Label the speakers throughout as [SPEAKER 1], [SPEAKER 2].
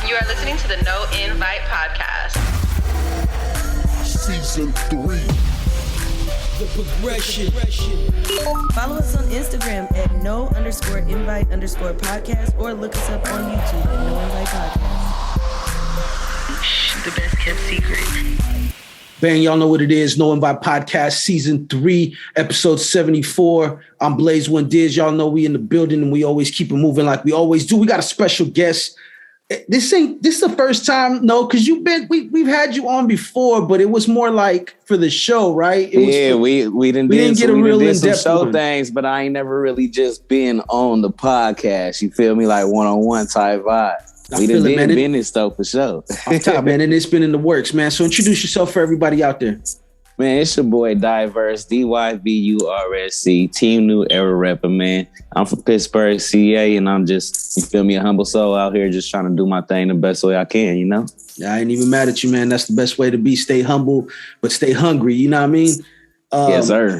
[SPEAKER 1] You are listening to the No Invite Podcast.
[SPEAKER 2] Season 3.
[SPEAKER 3] The progression.
[SPEAKER 4] Follow us on Instagram at no_invite_podcast or look us up on YouTube at No Invite Podcast.
[SPEAKER 1] The best kept secret.
[SPEAKER 3] Bang, y'all know what it is. No Invite Podcast, Season 3, Episode 74. I'm Blaze One Diz. Y'all know we in the building and we always keep it moving like we always do. We got a special guest. This is the first time, no, because we've had you on before, but it was more like for the show, right?
[SPEAKER 5] We didn't get a real in-depth show things, but I ain't never really just been on the podcast. You feel me? Like one-on-one type vibe. We done did business though for sure.
[SPEAKER 3] Off top, man, and it's been in the works, man. So introduce yourself for everybody out there.
[SPEAKER 5] Man, it's your boy Dyvurse, Dyvurse, Team New Eruh Rapper, man. I'm from Pittsburgh, CA, and I'm just, you feel me, a humble soul out here just trying to do my thing the best way I can, you know?
[SPEAKER 3] Yeah, I ain't even mad at you, man. That's the best way to be. Stay humble, but stay hungry, you know what I mean?
[SPEAKER 5] Yes, sir.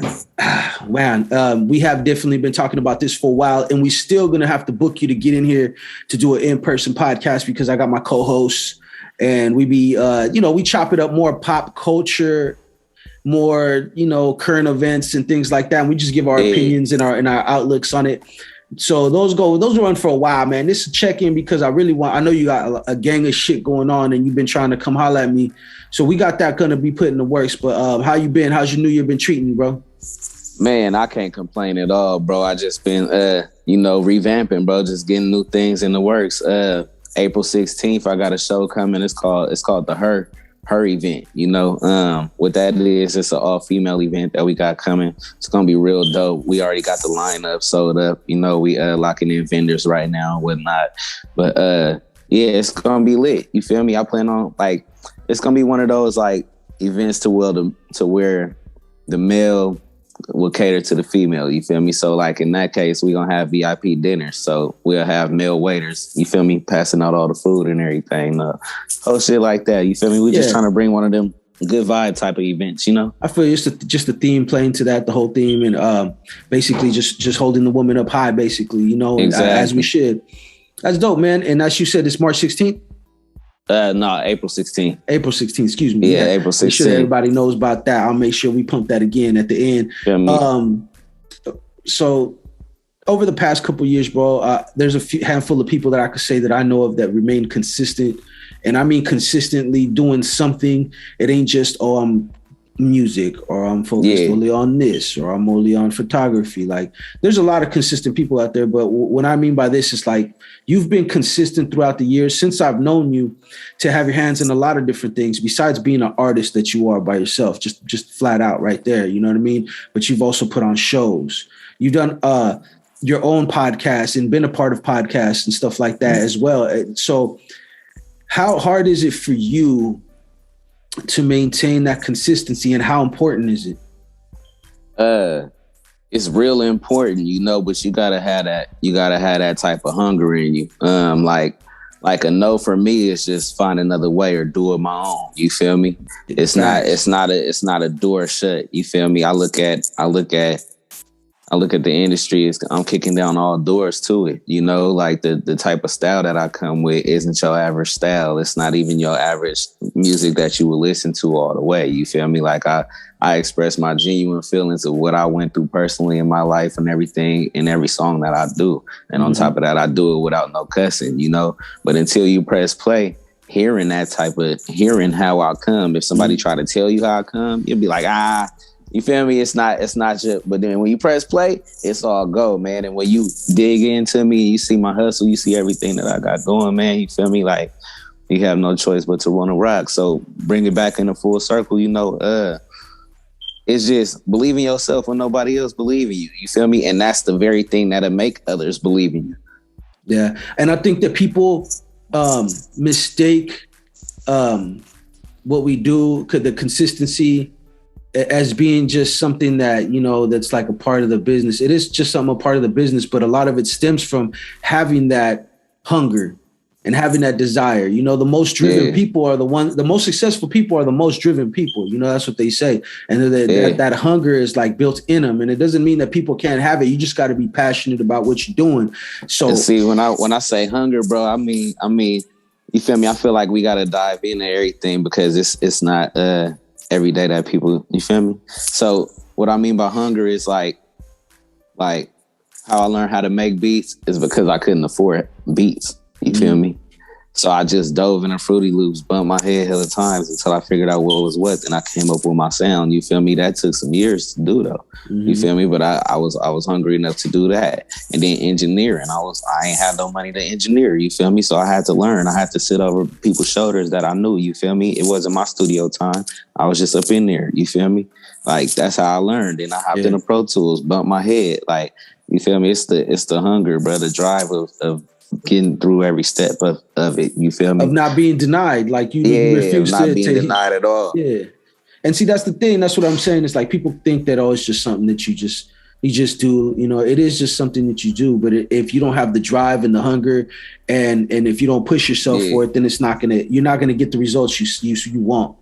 [SPEAKER 3] Man, we have definitely been talking about this for a while, and we still going to have to book you to get in here to do an in-person podcast because I got my co-hosts, and we be, we chop it up more pop culture, more, current events and things like that. And we just give our opinions and our outlooks on it. So those run for a while, man. This is a check-in because I know you got a gang of shit going on and you've been trying to come holler at me. So we got that going to be put in the works. But how you been? How's your new year been treating you, bro?
[SPEAKER 5] Man, I can't complain at all, bro. I just been, revamping, bro. Just getting new things in the works. April 16th, I got a show coming. It's called the Her event. What that is, it's an all-female event that we got coming. It's gonna be real dope. We already got the lineup sold up. We locking in vendors right now and whatnot. But it's gonna be lit. You feel me? I plan on it's gonna be one of those events to where the male will cater to the female. You feel me? So in that case, we're gonna have VIP dinners. So we'll have male waiters. You feel me? Passing out all the food and everything. Whole shit like that. You feel me? We're just trying to bring one of them good vibe type of events,
[SPEAKER 3] I feel it's just the theme playing to that, the whole theme, and basically just holding the woman up high, basically,
[SPEAKER 5] exactly.
[SPEAKER 3] As we should. That's dope, man. And as you said, it's March 16th?
[SPEAKER 5] No, April 16th.
[SPEAKER 3] April 16th, excuse me.
[SPEAKER 5] Yeah, April 16th.
[SPEAKER 3] Make sure everybody knows about that. I'll make sure we pump that again at the end. So over the past couple of years, bro, there's a handful of people that I could say that I know of that remain consistent. And I mean consistently doing something. It ain't just, I'm music, or I'm focused only on this, or I'm only on photography. There's a lot of consistent people out there. But what I mean by this is you've been consistent throughout the years since I've known you to have your hands in a lot of different things besides being an artist that you are by yourself, just flat out right there. You know what I mean? But you've also put on shows. You've done your own podcast and been a part of podcasts and stuff like that as well. So how hard is it for you to maintain that consistency, and how important is it?
[SPEAKER 5] It's real important, but you gotta have that. You gotta have that type of hunger in you. Like a no for me is just find another way or do it my own. You feel me? It's not a door shut. You feel me? I look at the industry as I'm kicking down all doors to it. The type of style that I come with isn't your average style. It's not even your average music that you would listen to all the way. You feel me? I express my genuine feelings of what I went through personally in my life and everything in every song that I do. And on top of that, I do it without no cussing, But until you press play, hearing how I come, if somebody try to tell you how I come, you'll be like, you feel me? It's not just, but then when you press play, it's all go, man. And when you dig into me, you see my hustle, you see everything that I got going, man. You feel me? You have no choice but to run a rock. So bring it back in a full circle, it's just believe in yourself when nobody else believe in you. You feel me? And that's the very thing that'll make others believe in you.
[SPEAKER 3] Yeah. And I think that people mistake what we do, the consistency, as being just something that, that's a part of the business. It is just a part of the business, but a lot of it stems from having that hunger and having that desire. The most driven people are the most successful people are the most driven people. That's what they say. And that hunger is built in them. And it doesn't mean that people can't have it. You just got to be passionate about what you're doing. So
[SPEAKER 5] see, when I say hunger, bro, I mean, you feel me? I feel like we gotta dive into everything because it's not every day that people, you feel me? So what I mean by hunger is like how I learned how to make beats is because I couldn't afford beats. You feel me? So I just dove in the Fruity Loops, bumped my head hella times until I figured out what was what, and I came up with my sound. You feel me? That took some years to do though. You feel me? But I was hungry enough to do that. And then engineering, I ain't had no money to engineer. You feel me? So I had to learn. I had to sit over people's shoulders that I knew. You feel me? It wasn't my studio time. I was just up in there. You feel me? Like that's how I learned. And I hopped in the Pro Tools, bumped my head. Like you feel me? It's the hunger, bro. The drive of getting through every step of it. You feel me?
[SPEAKER 3] Of not being denied. Like you refuse
[SPEAKER 5] not being denied at all.
[SPEAKER 3] Yeah. And see, that's the thing. That's what I'm saying. It's like people think that, it's just something that you just do. You know, it is just something that you do. But if you don't have the drive and the hunger, and if you don't push yourself for it, then you're not gonna get the results you want.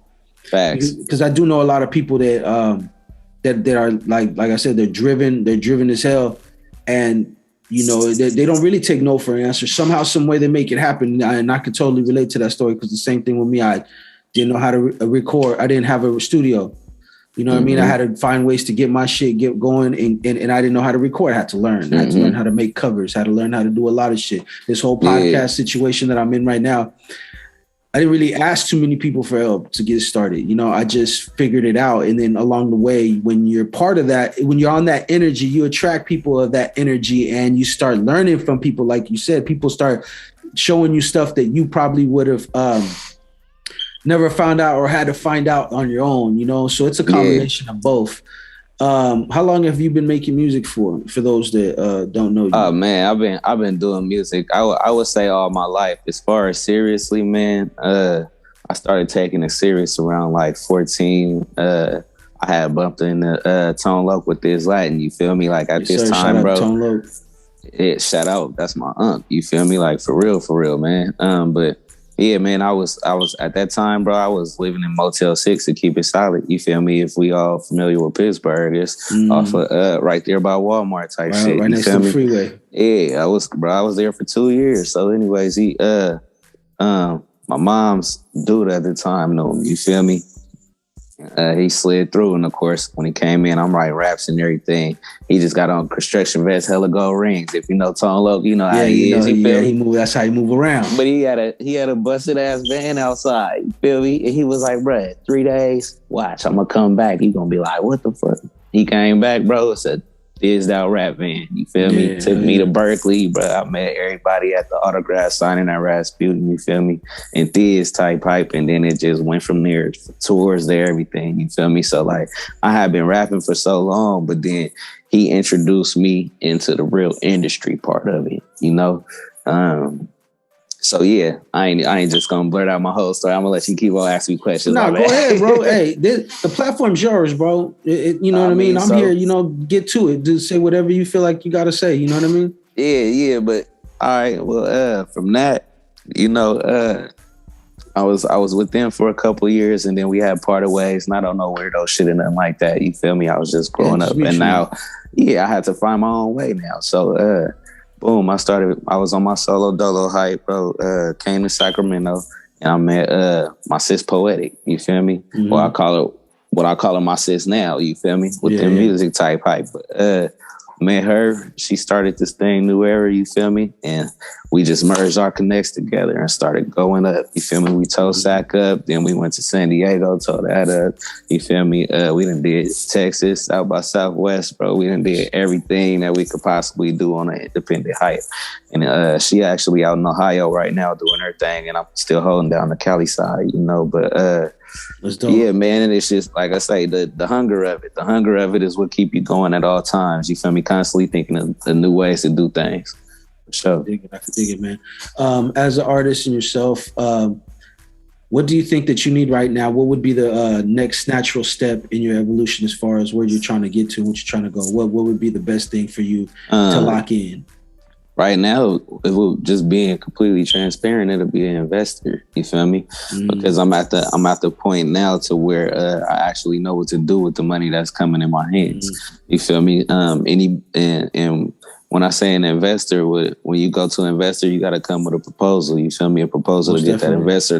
[SPEAKER 5] Facts.
[SPEAKER 3] Because I do know a lot of people that are like I said, they're driven as hell, and you know, they don't really take no for an answer. Somehow, some way they make it happen. And I can totally relate to that story because the same thing with me. I didn't know how to record. I didn't have a studio. You know what I mean? I had to find ways to get my shit going and I didn't know how to record. I had to learn. I had to learn how to make covers. I had to learn how to do a lot of shit. This whole podcast situation that I'm in right now, I didn't really ask too many people for help to get started. You know, I just figured it out. And then along the way, when you're part of that, when you're on that energy, you attract people of that energy and you start learning from people. Like you said, people start showing you stuff that you probably would have never found out or had to find out on your own, you know? So it's a combination of both. How long have you been making music for those that don't know you?
[SPEAKER 5] Oh man, I've been doing music. I would say all my life. As far as seriously, man, I started taking it serious around like 14. I had bumped in the Tone Loc with this Latin. You feel me? Like at this time, bro.
[SPEAKER 3] Tone Loc.
[SPEAKER 5] Shout out. That's my unc. You feel me? Like for real, man. But yeah, man, I was at that time, bro, I was living in Motel 6 to keep it solid. You feel me? If we all familiar with Pittsburgh, it's off of right there by Walmart type shit.
[SPEAKER 3] Right next to the freeway.
[SPEAKER 5] Yeah, I was there for 2 years. So anyways, my mom's dude at the time knew him, you feel me? He slid through, and of course, when he came in, I'm writing raps and everything. He just got on construction vest, hella gold rings. If you know Tone Loc, you know how he is. You feel me?
[SPEAKER 3] That's how he move around.
[SPEAKER 5] But he had a busted ass van outside. You feel me? And he was like, "Bruh, 3 days. Watch, I'm gonna come back." He gonna be like, "What the fuck?" He came back, bro. It's a Thizzed out rap van. You feel me? Took me to Berkeley, bro. I met everybody at the autograph signing at Rasputin. You feel me? And Thiz type hype, and then it just went from there. Tours there, everything. You feel me? So like, I had been rapping for so long, but then he introduced me into the real industry part of it. You know. So yeah, I ain't just gonna blurt out my whole story. I'm gonna let you keep on asking me questions.
[SPEAKER 3] No, go ahead, bro. Hey, the platform's yours, bro. You know what I mean? I'm here. You know, get to it. Just say whatever you feel like you gotta say. You know what I mean?
[SPEAKER 5] Yeah. But all right. Well, from that, you know, I was with them for a couple of years, and then we had parted ways. And I don't know weirdo shit and nothing like that. You feel me? I was just growing up, and now, I had to find my own way now. So, boom, I was on my solo dolo hype, bro. Came to Sacramento, and I met my sis Poetic, you feel me? Mm-hmm. Or what I call her my sis now, you feel me? With the music type hype. But met her, she started this thing, New Era, you feel me? And we just merged our connects together and started going up, you feel me? We told Sac up, then we went to San Diego, told that up, you feel me? We done did Texas, South by Southwest, bro. We done did everything that we could possibly do on an independent hype. And she actually out in Ohio right now doing her thing, and I'm still holding down the Cali side, you know? But yeah, man, and it's just like I say, the hunger of it. The hunger of it is what keep you going at all times. You feel me? Constantly thinking of new ways to do things. For sure.
[SPEAKER 3] I can dig it, man. As an artist and yourself, what do you think that you need right now? What would be the next natural step in your evolution as far as where you're trying to get to, what you're trying to go? What would be the best thing for you to lock in?
[SPEAKER 5] Right now, it will just being completely transparent. It'll be an investor. You feel me? Because I'm at the point now to where I actually know what to do with the money that's coming in my hands. You feel me? And when I say an investor, when you go to an investor, you got to come with a proposal. You feel me? A proposal
[SPEAKER 3] Most
[SPEAKER 5] to get
[SPEAKER 3] definitely.
[SPEAKER 5] that investor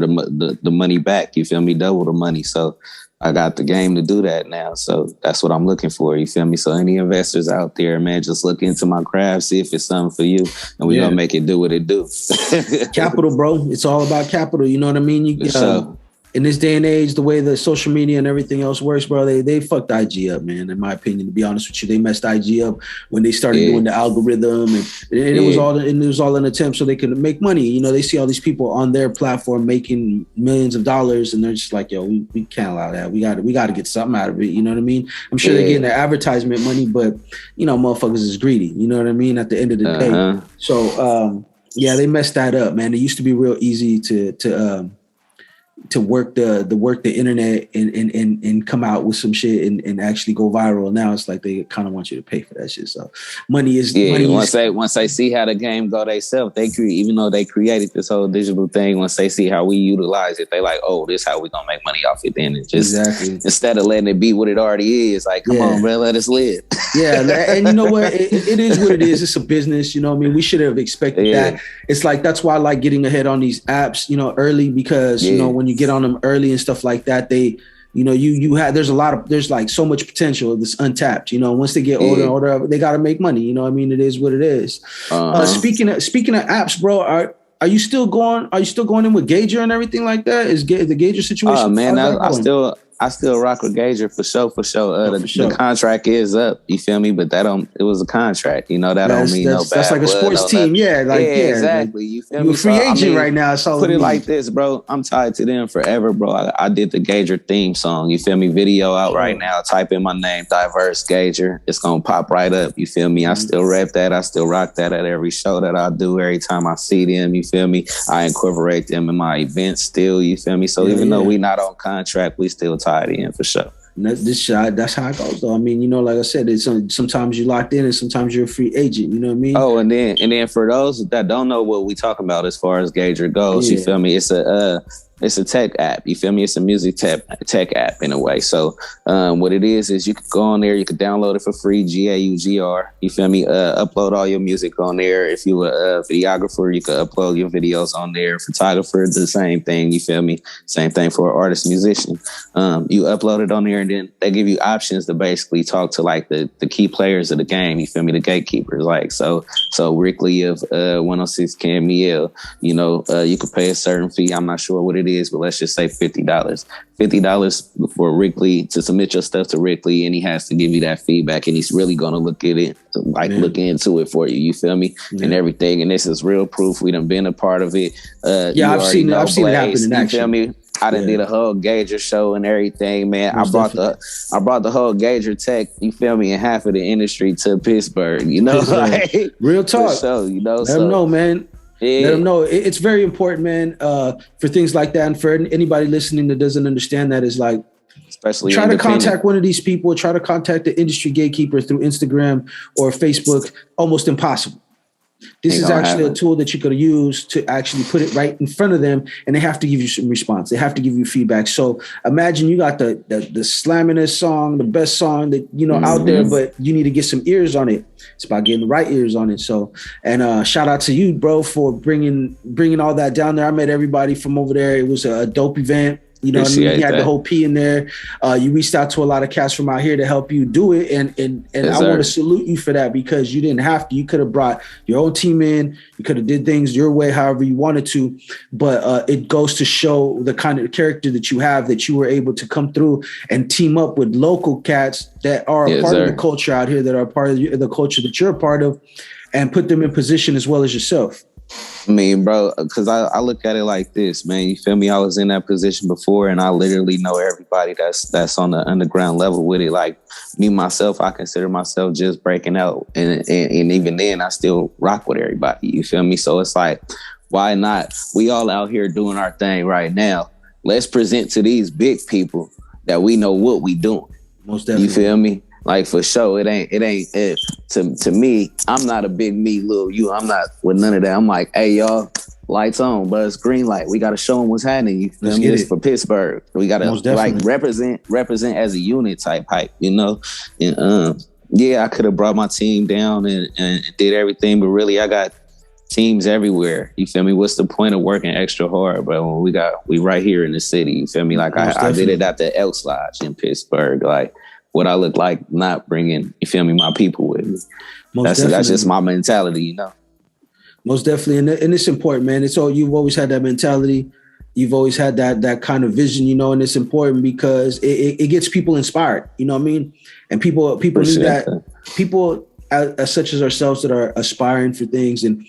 [SPEAKER 5] the money back. You feel me? Double the money. So I got the game to do that now. So that's what I'm looking for. You feel me? So any investors out there, man, just look into my craft, see if it's something for you, and we're going to make it do what it do.
[SPEAKER 3] Capital, bro. It's all about capital. You know what I mean? In this day and age, the way the social media and everything else works, bro, they fucked IG up, man. In my opinion, to be honest with you, they messed IG up when they started doing the algorithm, and it was all an attempt so they could make money. You know, they see all these people on their platform making millions of dollars, and they're just like, yo, we can't allow that. We got to get something out of it. You know what I mean? I'm sure they're getting their advertisement money, but you know, motherfuckers is greedy. You know what I mean? At the end of the day, so they messed that up, man. It used to be real easy to work the internet and come out with some shit and actually go viral. Now it's like they kind of want you to pay for that shit. So money is
[SPEAKER 5] once they see how the game go themselves, even though they created this whole digital thing, once they see how we utilize it, they like, oh, this is how we gonna make money off it. Then it just instead of letting it be what it already is, like, come on, bro, let us live.
[SPEAKER 3] And you know what? It is what it is. It's a business. You know what I mean? We should have expected that. It's like, that's why I like getting ahead on these apps, you know, early, because you know, when you get on them early and stuff like that, they, you know, there's like so much potential that's untapped. You know, once they get older and older, they got to make money. You know what I mean? It is what it is. Speaking of apps, bro, are you still going in with Gager and everything like that? Is the Gager situation?
[SPEAKER 5] Oh man, I still rock with Gager for sure. The contract is up. You feel me? But it was a contract. You know, don't mean no bad. That's
[SPEAKER 3] like a sports team.
[SPEAKER 5] Exactly. You feel me?
[SPEAKER 3] You're a free agent right now. So
[SPEAKER 5] put it like this, bro. I'm tied to them forever, bro. I did the Gager theme song. You feel me? Video out right now. Type in my name, Dyvurse Gager. It's gonna pop right up. You feel me? I still rep that. I still rock that at every show that I do. Every time I see them, you feel me? I incorporate them in my events still. You feel me? So even though we not on contract, we still tied in for sure.
[SPEAKER 3] That's how it goes, though. I mean, you know, like I said, it's sometimes you're locked in and sometimes you're a free agent. You know what I mean?
[SPEAKER 5] Oh, and then for those that don't know what we talking about as far as Gager goes, you feel me? It's a tech app. You feel me? It's a music tech app in a way. So what it is you could go on there, you could download it for free, GAUGR. You feel me? Upload all your music on there. If you a videographer, you could upload your videos on there. Photographer, the same thing. You feel me? Same thing for an artist, musician. You upload it on there, and then they give you options to basically talk to like the key players of the game. You feel me? The gatekeepers. Like so Rickley of 106 Camille. You know, you could pay a certain fee. I'm not sure what it is, but let's just say $50. $50 for Rickley to submit your stuff to Rickley, and he has to give you that feedback, and he's really gonna look at it, like look into it for you. You feel me? And everything. And this is real proof. We done been a part of it.
[SPEAKER 3] I've seen it happen in action.
[SPEAKER 5] You feel me? I done did a whole Gager show and everything, man. I brought the whole Gager tech, you feel me, and half of the industry to Pittsburgh. You know, like,
[SPEAKER 3] real talk.
[SPEAKER 5] So, you know,
[SPEAKER 3] let them know, man.
[SPEAKER 5] Yeah.
[SPEAKER 3] Let them know. It's very important, man, for things like that. And for anybody listening that doesn't understand that, is like,
[SPEAKER 5] especially
[SPEAKER 3] try to contact one of these people, try to contact the industry gatekeeper through Instagram or Facebook. Almost impossible. This is actually a tool that you could use to actually put it right in front of them, and they have to give you some response. They have to give you feedback. So imagine you got the slammingest song, the best song that, you know, out there, but you need to get some ears on it. It's about getting the right ears on it. So, and shout out to you, bro, for bringing all that down there. I met everybody from over there. It was a dope event. You know what I mean? You had the whole P in there. You reached out to a lot of cats from out here to help you do it. And I want to salute you for that, because you didn't have to. You could have brought your own team in. You could have did things your way, however you wanted to. But it goes to show the kind of character that you have, that you were able to come through and team up with local cats that are a part of the culture out here, that are part of the culture that you're a part of, and put them in position as well as yourself.
[SPEAKER 5] I mean, bro, because I look at it like this, man. You feel me? I was in that position before, and I literally know everybody that's on the underground level with it. Like me, myself, I consider myself just breaking out. And even then, I still rock with everybody. You feel me? So it's like, why not? We all out here doing our thing right now. Let's present to these big people that we know what we doing.
[SPEAKER 3] Most definitely.
[SPEAKER 5] You feel me? Like, for sure, it ain't to me, I'm not a big me, little you. I'm not with none of that. I'm like, hey, y'all, lights on, but it's green light. We got to show them what's happening. You feel me? This for Pittsburgh. We got to like represent as a unit type hype, you know? And yeah, I could have brought my team down and did everything, but really I got teams everywhere. You feel me? What's the point of working extra hard, bro? When we right here in the city. You feel me? Like I did it at the Elks Lodge in Pittsburgh. Like what I look like not bringing, you feel me, my people with me. That's just my mentality, you know.
[SPEAKER 3] Most definitely, and it's important, man. It's all you've always had that mentality. You've always had that kind of vision, you know, and it's important because it gets people inspired. You know what I mean? And people need that. People as such as ourselves that are aspiring for things, and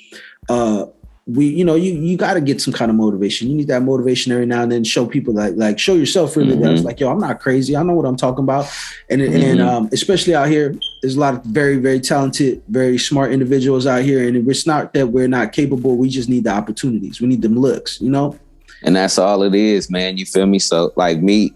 [SPEAKER 3] you got to get some kind of motivation. You need that motivation every now and then. Show people like show yourself really that it's like, yo, I'm not crazy. I know what I'm talking about. And especially out here, there's a lot of very, very talented, very smart individuals out here. And it's not that we're not capable. We just need the opportunities. We need them looks, you know?
[SPEAKER 5] And that's all it is, man. You feel me? So like me,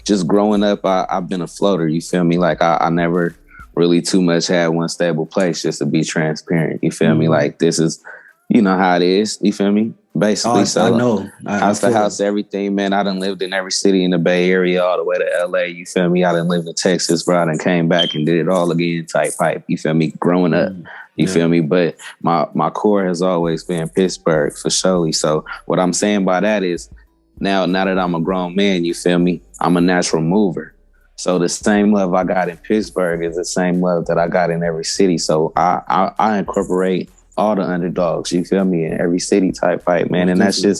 [SPEAKER 5] just growing up, I've been a floater. You feel me? Like I never really too much had one stable place, just to be transparent. You feel me? Like this is, you know how it is. You feel me? Basically,
[SPEAKER 3] I know.
[SPEAKER 5] House to house, everything, man. I done lived in every city in the Bay Area all the way to LA. You feel me? I done lived in Texas, bro. I done came back and did it all again type pipe. You feel me? Growing up. You feel me? But my core has always been Pittsburgh for surely. So what I'm saying by that is now that I'm a grown man, you feel me? I'm a natural mover. So the same love I got in Pittsburgh is the same love that I got in every city. So I incorporate all the underdogs, you feel me, in every city type fight, man. And that's you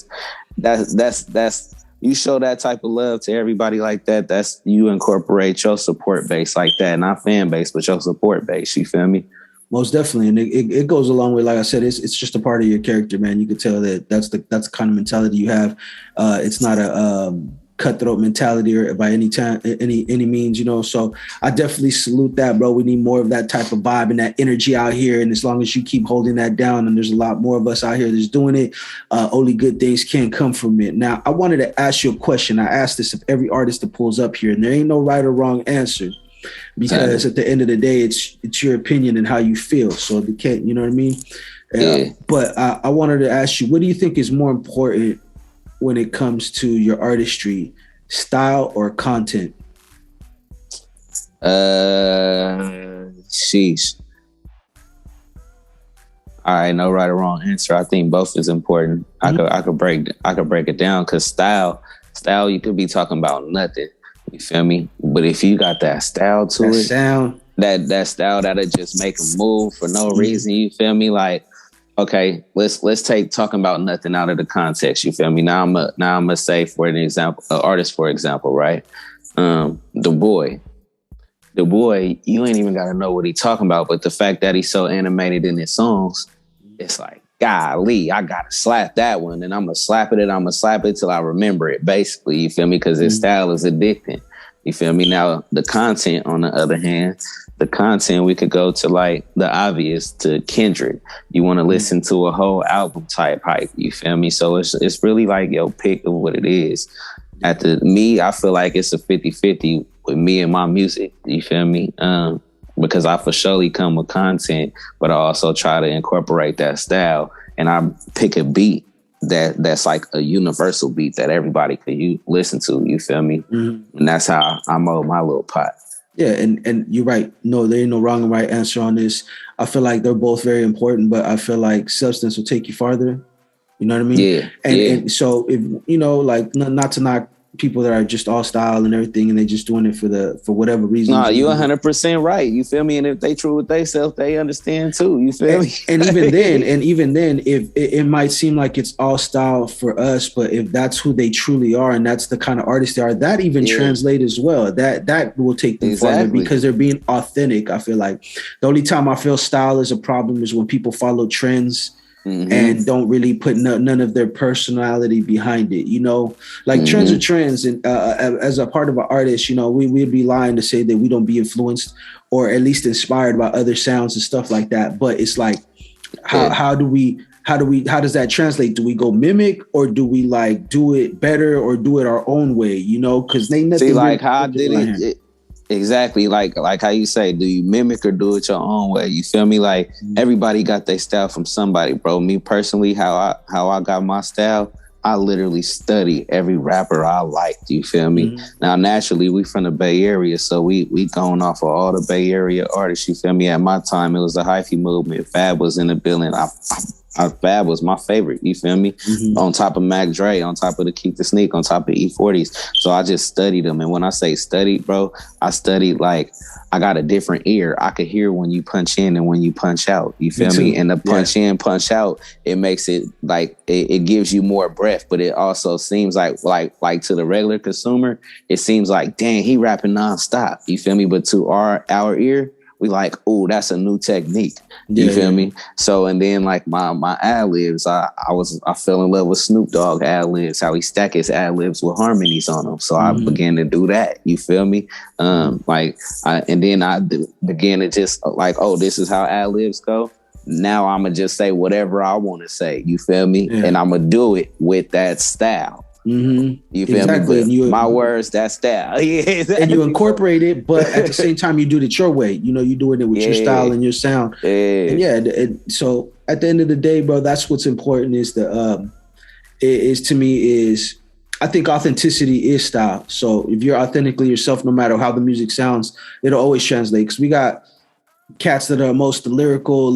[SPEAKER 5] show that type of love to everybody like that. That's you incorporate your support base like that, not fan base, but your support base. You feel me?
[SPEAKER 3] Most definitely, and it goes a long way. Like I said, it's just a part of your character, man. You could tell that that's the kind of mentality you have. It's not a cutthroat mentality or by any means, you know. So I definitely salute that, bro. We need more of that type of vibe and that energy out here. And as long as you keep holding that down, and there's a lot more of us out here that's doing it, only good things can come from it. Now, I wanted to ask you a question. I asked this of every artist that pulls up here, and there ain't no right or wrong answer. Because at the end of the day, it's your opinion and how you feel. So they can't, you know what I mean? But I wanted to ask you, what do you think is more important when it comes to your artistry, style or content?
[SPEAKER 5] Sheesh. All right, no right or wrong answer. I think both is important. I could break it down because style, you could be talking about nothing. You feel me? But if you got that style to it,
[SPEAKER 3] sound, that
[SPEAKER 5] style that'll just make them move for no reason. You feel me? Like, okay, let's take talking about nothing out of the context. You feel me? Now I'm gonna say for an example, artist for example, right? The boy, you ain't even gotta know what he talking about, but the fact that he's so animated in his songs, it's like, golly, I gotta slap that one, and I'm gonna slap it till I remember it. Basically, you feel me? Because his style is addicting. You feel me? Now the content, on the other hand, we could go to like the obvious, to Kendrick. You want to listen to a whole album type hype. You feel me? So it's really like your pick of what it is. I feel like it's a 50-50 with me and my music. You feel me? Because I for surely come with content, but I also try to incorporate that style, and I pick a beat that's like a universal beat that everybody could listen to. You feel me? Mm-hmm. And that's how I mold my little pot.
[SPEAKER 3] Yeah, and you're right. No, there ain't no wrong and right answer on this. I feel like they're both very important, but I feel like substance will take you farther. You know what I mean?
[SPEAKER 5] Yeah.
[SPEAKER 3] And so if you know, like not to knock people that are just all style and everything, and they just doing it for whatever reason.
[SPEAKER 5] No, you 100% right. You feel me? And if they true with themselves, they understand too. You feel me?
[SPEAKER 3] And even then, if it might seem like it's all style for us, but if that's who they truly are and that's the kind of artists they are, that even translate as well. That will take them farther because they're being authentic. I feel like the only time I feel style is a problem is when people follow trends. Mm-hmm. And don't really put none of their personality behind it, you know. Like trends are trends, and as a part of an artist, you know, we'd be lying to say that we don't be influenced or at least inspired by other sounds and stuff like that. But it's like, how does that translate? Do we go mimic, or do we like do it better or do it our own way? You know, because they nothing.
[SPEAKER 5] See, like how I did it. Exactly, like how you say, do you mimic or do it your own way? You feel me? Like everybody got their style from somebody, bro. Me personally, how I got my style I literally study every rapper I liked. You feel me? Now, naturally, we from the Bay Area, so we going off of all the Bay Area artists. You feel me? At my time, it was the hyphy movement. Fab was in the building. Fab was my favorite. You feel me? On top of Mac Dre, on top of the Keep the Sneak, on top of E40s. So I just studied them. And when I say studied, bro, I studied like I got a different ear. I could hear when you punch in and when you punch out. You feel me? And the punch in, punch out, it makes it like it gives you more breath, but it also seems like to the regular consumer, it seems like, dang, he rapping nonstop. You feel me? But to our ear, we like, oh, that's a new technique. You feel me? So, and then like my ad-libs, I fell in love with Snoop Dogg ad-libs, how he stack his ad-libs with harmonies on them. So I began to do that. You feel me? And then I began to just like, oh, this is how ad-libs go. Now I'm going to just say whatever I want to say. You feel me? Yeah. And I'm going to do it with that style. You feel me? My words, that style.
[SPEAKER 3] And you incorporate it, but at the same time, you do it your way. You know, you're doing it with your style and your sound. And so at the end of the day, bro, that's what's important is I think authenticity is style. So if you're authentically yourself, no matter how the music sounds, it'll always translate. Because we got cats that are most lyrical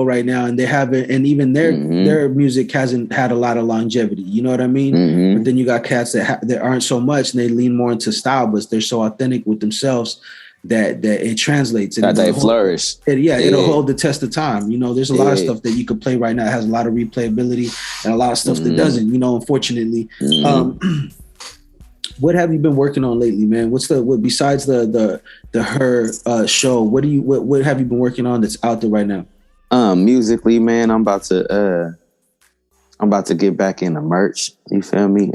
[SPEAKER 3] right now, and they haven't, and even their music hasn't had a lot of longevity. You know what I mean? But then you got cats that aren't so much, and they lean more into style, but they're so authentic with themselves that it translates. And
[SPEAKER 5] that they flourish.
[SPEAKER 3] It'll hold the test of time. You know, there's a lot of stuff that you could play right now that has a lot of replayability, and a lot of stuff that doesn't. You know, unfortunately. What have you been working on lately, man? What besides the Her show? What have you been working on that's out there right now?
[SPEAKER 5] Musically, man, I'm about to get back into merch. You feel me?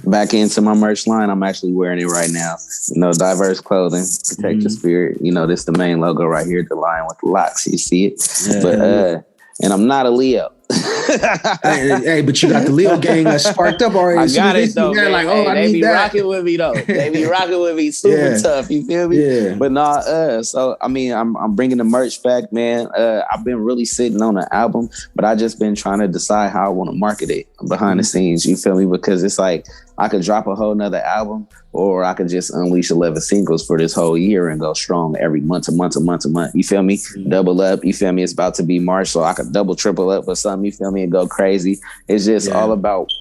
[SPEAKER 5] Back into my merch line. I'm actually wearing it right now. You know, Dyvurse clothing, protect your spirit. You know, this is the main logo right here, the lion with the locks. You see it? And I'm not a Leo.
[SPEAKER 3] hey, but you got the Leo gang that sparked up already.
[SPEAKER 5] I got it though, man.
[SPEAKER 3] Like,
[SPEAKER 5] they be rocking with me though. They be rocking with me super tough. You feel me?
[SPEAKER 3] Yeah.
[SPEAKER 5] But so I mean, I'm bringing the merch back, man. I've been really sitting on the album, but I just been trying to decide how I want to market it behind the scenes. You feel me? Because it's like I could drop a whole nother album, or I could just unleash 11 singles for this whole year and go strong every month. You feel me? Double up. You feel me? It's about to be March, so I could double, triple up or something. You feel me? And go crazy. It's just all about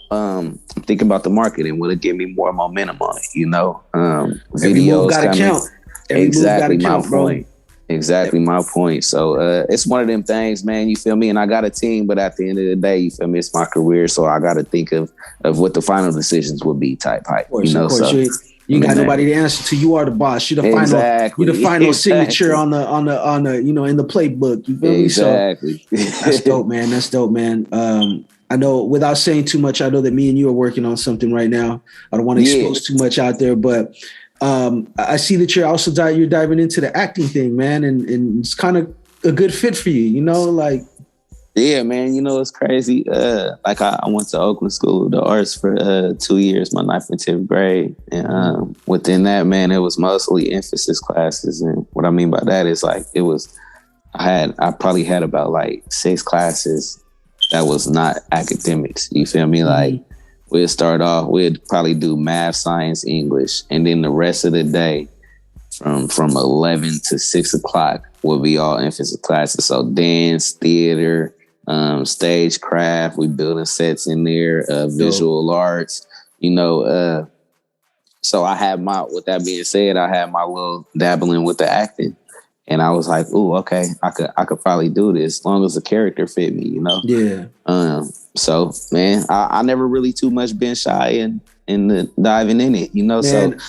[SPEAKER 5] thinking about the market and will it give me more momentum on it? You know, videos
[SPEAKER 3] gotta count.
[SPEAKER 5] Exactly my point. Exactly my point. So it's one of them things, man. You feel me? And I got a team, but at the end of the day, you feel me? It's my career, so I got to think of what the final decisions would be. Type hype.
[SPEAKER 3] You know, so you got nobody to answer to. You are the boss. You're the final signature on the you know, in the playbook. You feel me? So that's dope, man. That's dope, man. I know, without saying too much, I know that me and you are working on something right now. I don't want to expose too much out there, but I see that you're diving into the acting thing, man, and it's kind of a good fit for you, you know, like.
[SPEAKER 5] Yeah, man, you know, it's crazy. Like I went to Oakland School of the Arts for 2 years, my 9th and 10th grade. And within that, man, it was mostly emphasis classes. And what I mean by that is like, I probably had about like 6 classes that was not academics. You feel me? Like we'd start off, we'd probably do math, science, English. And then the rest of the day from 11 to 6 o'clock would be all emphasis classes. So dance, theater, stagecraft, we building sets in there, visual arts, you know. So I had with that being said, I had my little dabbling with the acting. And I was like, "Ooh, okay, I could probably do this as long as the character fit me, you know."
[SPEAKER 3] Yeah.
[SPEAKER 5] So man, I never really too much been shy in diving in it, you know. Man. So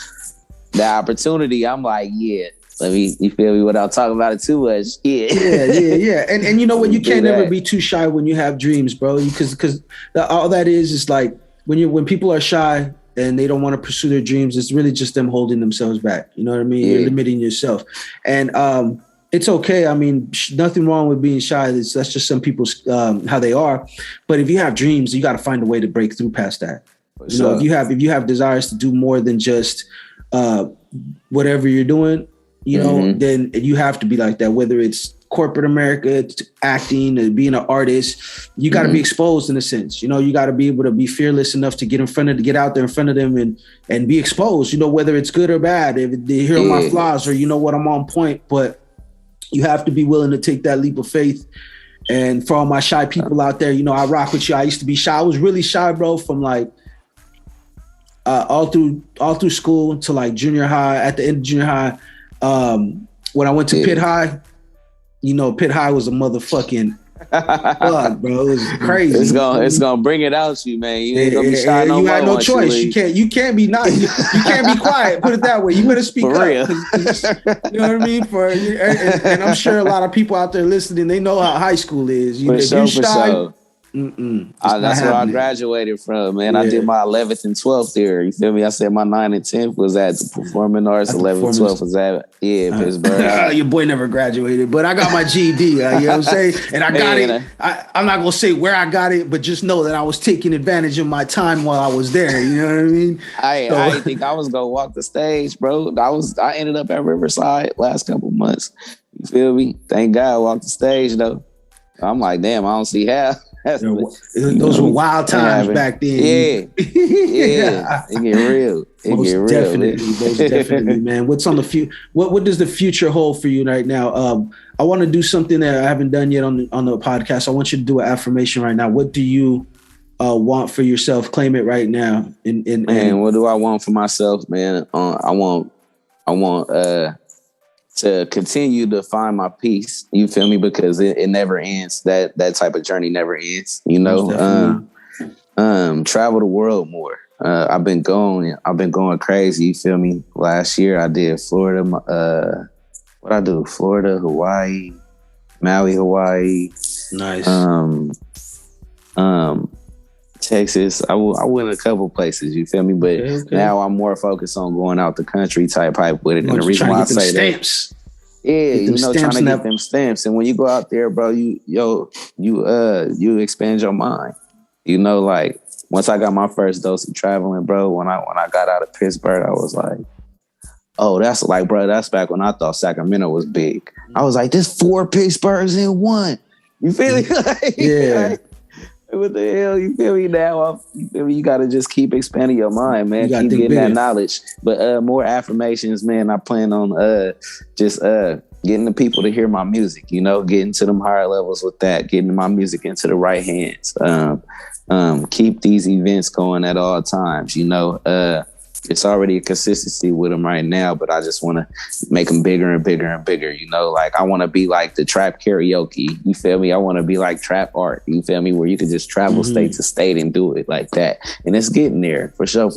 [SPEAKER 5] the opportunity, I'm like, you feel me? Without talking about it too much,
[SPEAKER 3] yeah. And you know what? You can't never be too shy when you have dreams, bro. Because all that is like when people are shy and they don't want to pursue their dreams, it's really just them holding themselves back. You know what I mean? You're limiting yourself. And it's okay. I mean, nothing wrong with being shy. That's just some people's how they are. But if you have dreams, you got to find a way to break through past that. You know, if you have desires to do more than just whatever you're doing, you know, then you have to be like that, whether it's corporate America, to acting, to being an artist, you got to be exposed in a sense. You know, you got to be able to be fearless enough to get out there in front of them and be exposed. You know, whether it's good or bad, if they hear my flaws or you know what, I'm on point, but you have to be willing to take that leap of faith. And for all my shy people out there, you know, I rock with you. I used to be shy. I was really shy, bro, from like all through school to like junior high. At the end of junior high, when I went to Pitt High, you know, Pitt High was a motherfucking fuck, bro. It was crazy.
[SPEAKER 5] It's gonna bring it out you, man. You ain't gonna be shy no more.
[SPEAKER 3] You had no choice. You can't be not. You can't be quiet. Put it that way. You better speak
[SPEAKER 5] For
[SPEAKER 3] up.
[SPEAKER 5] real.
[SPEAKER 3] You know what I mean? And I'm sure a lot of people out there listening, they know how high school is. You know, if you're shy,
[SPEAKER 5] that's where I graduated from, man. I did my 11th and 12th there. You feel me? I said my 9th and 10th was at the Performing Arts. 11th and 12th was at Pittsburgh.
[SPEAKER 3] Your boy never graduated, but I got my GED. You know what I'm saying? And I got it. I'm not gonna say where I got it, but just know that I was taking advantage of my time while I was there. You know what I mean?
[SPEAKER 5] I didn't think I was gonna walk the stage, bro. I ended up at Riverside last couple months. You feel me? Thank God I walked the stage though. I'm like, damn, I don't see how.
[SPEAKER 3] Those were wild times back then.
[SPEAKER 5] Yeah. It get real. Most
[SPEAKER 3] definitely, man. What's on the future? What does the future hold for you right now? I want to do something that I haven't done yet on the podcast. I want you to do an affirmation right now. What do you want for yourself? Claim it right now.
[SPEAKER 5] Man, what do I want for myself, man? I want to continue to find my peace. You feel me? Because it never ends. That type of journey never ends. You know, travel the world more. I've been going crazy. You feel me? Last year I did Florida. What I do? Florida, Hawaii, Maui, Hawaii.
[SPEAKER 3] Nice.
[SPEAKER 5] Texas. I went a couple places, you feel me? But now I'm more focused on going out the country type with it. And the reason why I say
[SPEAKER 3] stamps.
[SPEAKER 5] That, you know, trying to get them stamps. And when you go out there, bro, you expand your mind. You know, like once I got my first dose of traveling, bro, when I got out of Pittsburgh, I was like, oh, that's back when I thought Sacramento was big. I was like, there's 4 Pittsburghs in one. You feel me? Like, what the hell? You feel me now? You got to just keep expanding your mind, man. Keep getting that knowledge. But more affirmations, man. I plan on just getting the people to hear my music, you know, getting to them higher levels with that, getting my music into the right hands. Keep these events going at all times, you know. It's already a consistency with them right now, but I just want to make them bigger and bigger and bigger, you know? Like, I want to be like the trap karaoke, you feel me? I want to be like trap art, you feel me? Where you could just travel state to state and do it like that. And it's getting there, for sure.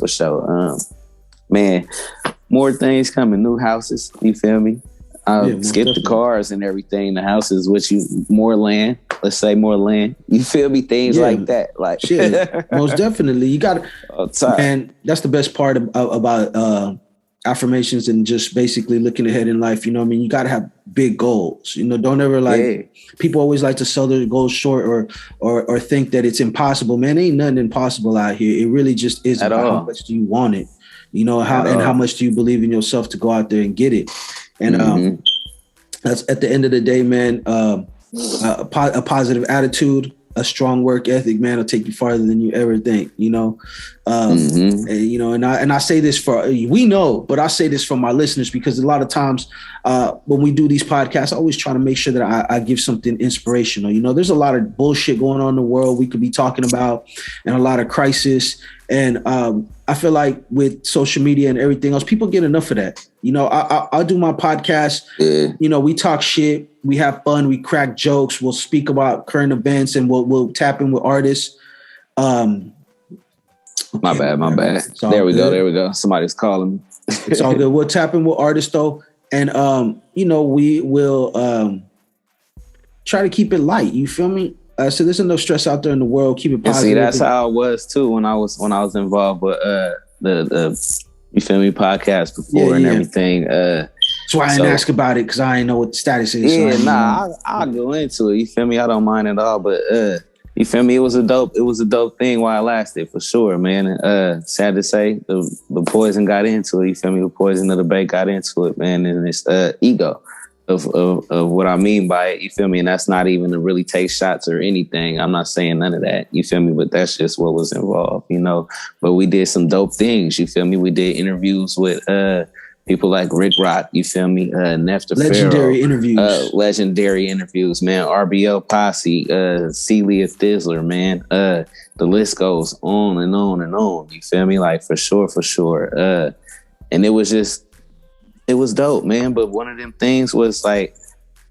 [SPEAKER 5] Man, more things coming, new houses, you feel me? Skip the cars and everything. The houses with you, more land. Let's say more land. You feel me? Things like that. Like
[SPEAKER 3] shit, most definitely. You got to, and that's the best part about affirmations and just basically looking ahead in life. You know what I mean? You got to have big goals. You know, don't ever people always like to sell their goals short or think that it's impossible. Man, ain't nothing impossible out here. It really just is about how much do you want it? You know, how much do you believe in yourself to go out there and get it? And that's at the end of the day, man, a positive attitude, a strong work ethic, man, will take you farther than you ever think, you know? And, you know, and I say this but I say this for my listeners, because a lot of times when we do these podcasts, I always try to make sure that I give something inspirational. You know, there's a lot of bullshit going on in the world we could be talking about, and a lot of crisis. And I feel like with social media and everything else, people get enough of that. You know, I'll do my podcast. You know, we talk shit, we have fun, we crack jokes, we'll speak about current events, and we'll tap in with artists. My
[SPEAKER 5] bad. There we go. Somebody's calling me.
[SPEAKER 3] It's all good. We'll tap in with artists though, and you know, we will try to keep it light. You feel me? So there's enough stress out there in the world. Keep it positive.
[SPEAKER 5] See, that's how it was too when I was involved with the you feel me podcast before and everything.
[SPEAKER 3] That's why I didn't ask about it, because I didn't know what the status is.
[SPEAKER 5] Yeah, I'll go into it. You feel me? I don't mind at all. But you feel me? It was a dope thing while it lasted, for sure, man. Sad to say, the poison got into it. You feel me? The poison of the bait got into it, man. And it's ego. of what I mean by it. You feel me? And that's not even to really take shots or anything. I'm not saying none of that. You feel me? But that's just what was involved, you know. But we did some dope things. You feel me? We did interviews with people like Rick Rock. You feel me? Nefta
[SPEAKER 3] legendary interviews.
[SPEAKER 5] Legendary interviews, man. RBL Posse, Celia Thizzler, man. The list goes on and on and on. You feel me? Like for sure. And it was dope, man. But one of them things was like,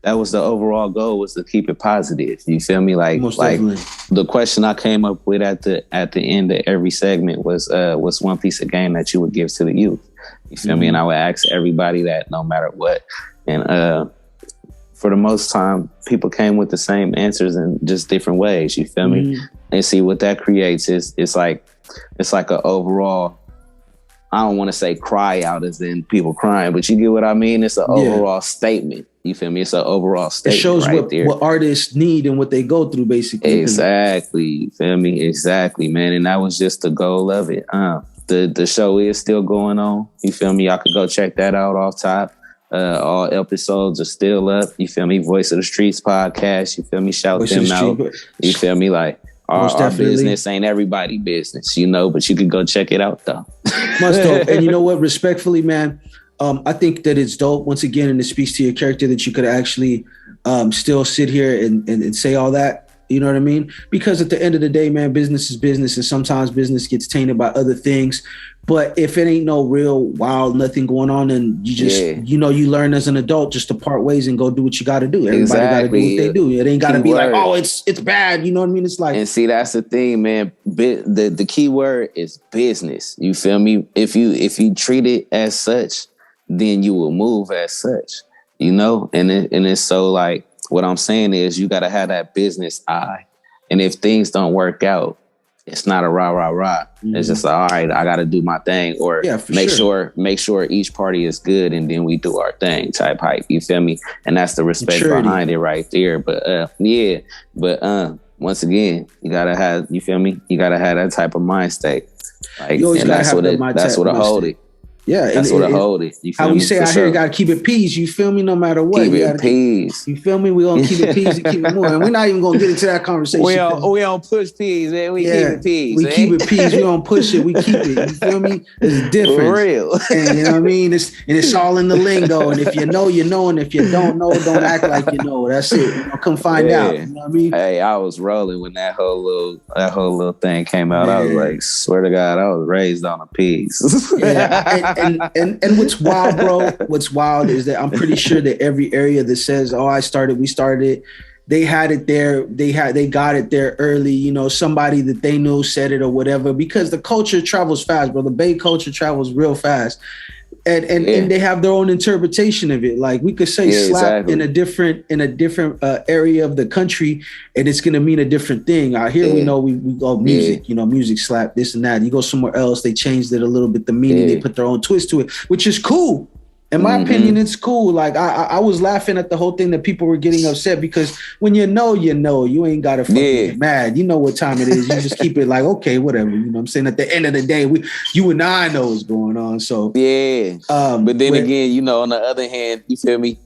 [SPEAKER 5] that was the overall goal, was to keep it positive. You feel me? Like the question I came up with at the end of every segment was what's one piece of game that you would give to the youth? You feel me? And I would ask everybody that, no matter what. And for the most time, people came with the same answers in just different ways. You feel me? And see what that creates is it's like an overall, I don't want to say cry out as in people crying, but you get what I mean? It's an overall statement. You feel me? It's an overall statement. It shows right
[SPEAKER 3] what artists need and what they go through, basically.
[SPEAKER 5] Exactly. You feel me? Exactly, man. And that was just the goal of it. The show is still going on. You feel me? Y'all could go check that out off top. All episodes are still up. You feel me? Voice of the Streets podcast. You feel me? Shout Voice them out. You feel me? Like, our business ain't everybody business, you know, but you could go check it out though.
[SPEAKER 3] Must dope. And you know what? Respectfully, man, I think that it's dope, once again, and it speaks to your character that you could actually still sit here and say all that. You know what I mean? Because at the end of the day, man, business is business, and sometimes business gets tainted by other things. But if it ain't no real wild nothing going on, and you just, you know, you learn as an adult just to part ways and go do what you got to do. Everybody got to do what they do. It ain't got to be like, oh, it's bad. You know what I mean? It's like,
[SPEAKER 5] and see, that's the thing, man. The key word is business. You feel me? If you treat it as such, then you will move as such. You know, and it's so like, what I'm saying is you got to have that business eye, and if things don't work out, it's not a rah, rah, rah. It's just all right, I got to do my thing, or make sure each party is good, and then we do our thing type hype. You feel me? And that's the respect behind it right there. But once again, you got to have, you feel me? You got to have that type of mind state. Like, and that's what I hold it.
[SPEAKER 3] Yeah,
[SPEAKER 5] that's what I hold it. You feel
[SPEAKER 3] how
[SPEAKER 5] me?
[SPEAKER 3] We say out here, you gotta keep it Peeze. You feel me? No matter what,
[SPEAKER 5] keep it Peeze.
[SPEAKER 3] You feel me? We gonna keep it Peeze and keep it moving. We're not even gonna get into that conversation.
[SPEAKER 5] We don't push Peeze, man. We keep it Peeze.
[SPEAKER 3] We keep it Peeze. We don't push it. We keep it. You feel me? It's different.
[SPEAKER 5] For real.
[SPEAKER 3] And you know what I mean? It's all in the lingo. And if you know, you know, and if you don't know, don't act like you know. That's it. You know, come find out. You know what I mean?
[SPEAKER 5] Hey, I was rolling when that whole little thing came out. I was like, swear to God, I was raised on a Peeze.
[SPEAKER 3] Yeah, and what's wild, bro? What's wild is that I'm pretty sure that every area that says, "Oh, we started," they had it there. They got it there early. You know, somebody that they knew said it or whatever. Because the culture travels fast, bro. The Bay culture travels real fast, and they have their own interpretation of it. Like we could say slap in a different area of the country, and it's gonna mean a different thing. Out here, we know we go music. You know, music slap this and that. You go somewhere else, they changed it a little bit. The meaning, they put their own twist to it, which is cool. In my opinion, it's cool. Like I was laughing at the whole thing that people were getting upset because when you know, you ain't gotta fucking get mad. You know what time it is. You just keep it like, okay, whatever. You know what I'm saying? At the end of the day, you and I know what's going on. So
[SPEAKER 5] but then again, you know, on the other hand, you feel me?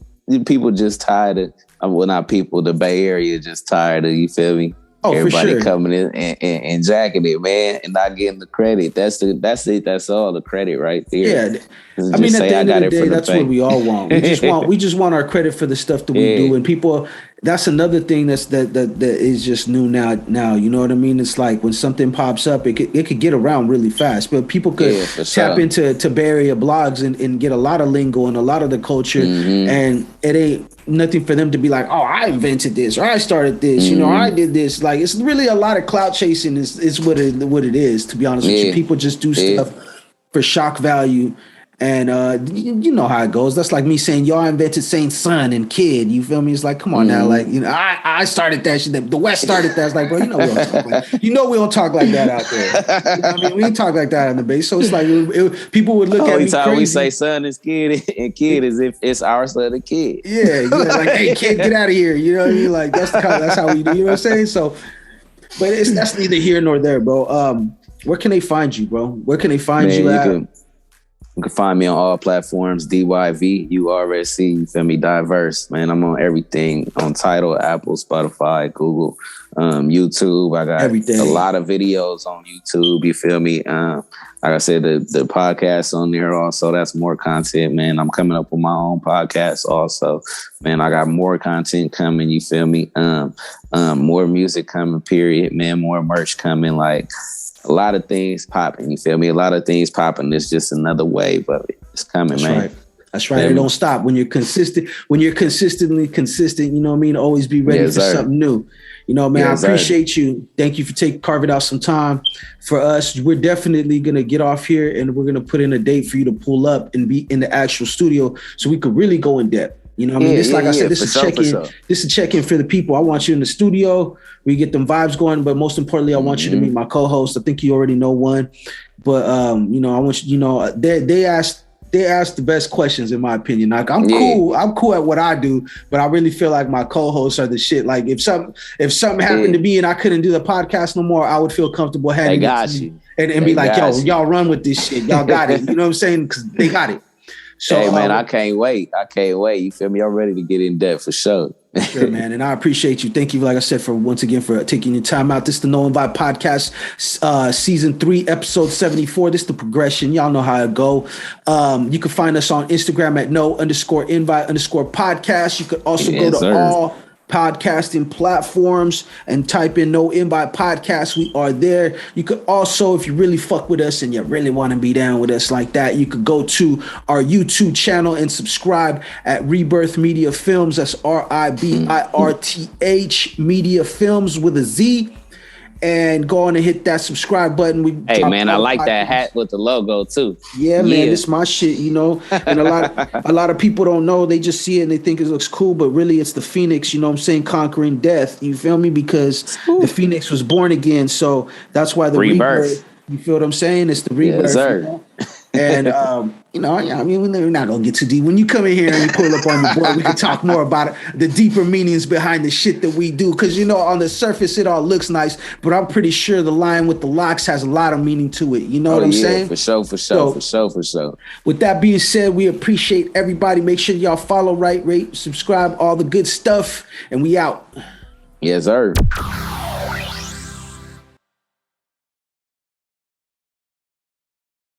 [SPEAKER 5] People just tired of, well, not people, the Bay Area just tired of, you feel me?
[SPEAKER 3] Oh,
[SPEAKER 5] everybody
[SPEAKER 3] for sure.
[SPEAKER 5] coming in and jacking it, man, and not getting the credit. That's it. That's all the credit right there.
[SPEAKER 3] Yeah, I mean, at the end of the day, that's what we all want. We just want our credit for the stuff that we do, and people. That's another thing that is just new now. You know what I mean? It's like when something pops up, it could get around really fast, but people could tap into Bay Area blogs and get a lot of lingo and a lot of the culture, and it ain't nothing for them to be like, oh, I invented this or I started this, you know, I did this. Like, it's really a lot of clout chasing is what it is, to be honest with you. People just do stuff for shock value. And you know how it goes. That's like me saying, y'all invented saying son and kid. You feel me? It's like, come on now. Like, you know, I started that shit. The West started that. It's like, bro, you know we don't talk like that. You know we don't talk like that out there. You know what I mean? We ain't talk like that on the base. So it's like people would look at me crazy.
[SPEAKER 5] We say son is kid and kid as if it's our son and kid.
[SPEAKER 3] Yeah, like, hey kid, get out of here. You know what I mean? Like that's how we do. You know what I'm saying? So, but that's neither here nor there, bro. Where can they find you, bro? Where can they find you at?
[SPEAKER 5] You can find me on all platforms, DYV, you already see, you feel me, Dyvurse. Man, I'm on everything, on Tidal, Apple, Spotify, Google, YouTube. I got everything. A lot of videos on YouTube, you feel me? Like I said, the podcast on there also, that's more content, man. I'm coming up with my own podcast also. Man, I got more content coming, you feel me? More music coming, period, man, more merch coming, like a lot of things popping, you feel me? A lot of things popping. It's just another wave of it. It's coming,
[SPEAKER 3] that's
[SPEAKER 5] man.
[SPEAKER 3] Right. That's right. It don't stop. When you're consistently consistent, you know what I mean? Always be ready for something new. You know, man, I appreciate you. Thank you for carving out some time for us. We're definitely going to get off here and we're going to put in a date for you to pull up and be in the actual studio so we could really go in depth. You know what I mean? This, like I said, this is check-in. This is check-in for the people. I want you in the studio. We get them vibes going, but most importantly, I want you to meet my co-host. I think you already know one, but you know, I want you. You know, they ask the best questions in my opinion. Like I'm cool at what I do, but I really feel like my co-hosts are the shit. Like if something happened to me and I couldn't do the podcast no more, I would feel comfortable handing it to you and be like, yo, y'all run with this shit. Y'all got it. You know what I'm saying? Because they got it. So,
[SPEAKER 5] hey man, I can't wait. You feel me? I'm ready to get in depth for sure.
[SPEAKER 3] Sure, man. And I appreciate you. Thank you, like I said, for once again for taking your time out. This is the No Invite Podcast, season 3, episode 74. This is the progression. Y'all know how it go. You can find us on Instagram at no_invite_podcast. You could also go to all podcasting platforms and type in No Invite Podcast. We are there. You could also, if you really fuck with us and you really want to be down with us like that, you could go to our YouTube channel and subscribe at RiBirth Media Films. That's RiBirth Media Films with a Z. And go on and hit that subscribe button.
[SPEAKER 5] Hey man, I like that hat with the logo too.
[SPEAKER 3] Yeah, man, this is my shit, you know. And a lot of people don't know. They just see it and they think it looks cool, but really it's the Phoenix, you know what I'm saying, conquering death. You feel me? Because the Phoenix was born again. So that's why the rebirth. You feel what I'm saying? It's the rebirth.
[SPEAKER 5] Yes, sir.
[SPEAKER 3] You know? And you know, I mean, we're not gonna get too deep. When you come in here and you pull up on the board, we can talk more about it, the deeper meanings behind the shit that we do. Because you know, on the surface, it all looks nice, but I'm pretty sure the line with the locks has a lot of meaning to it. You know what I'm saying?
[SPEAKER 5] For sure.
[SPEAKER 3] With that being said, we appreciate everybody. Make sure y'all follow, rate, subscribe, all the good stuff, and we out.
[SPEAKER 5] Yes, sir.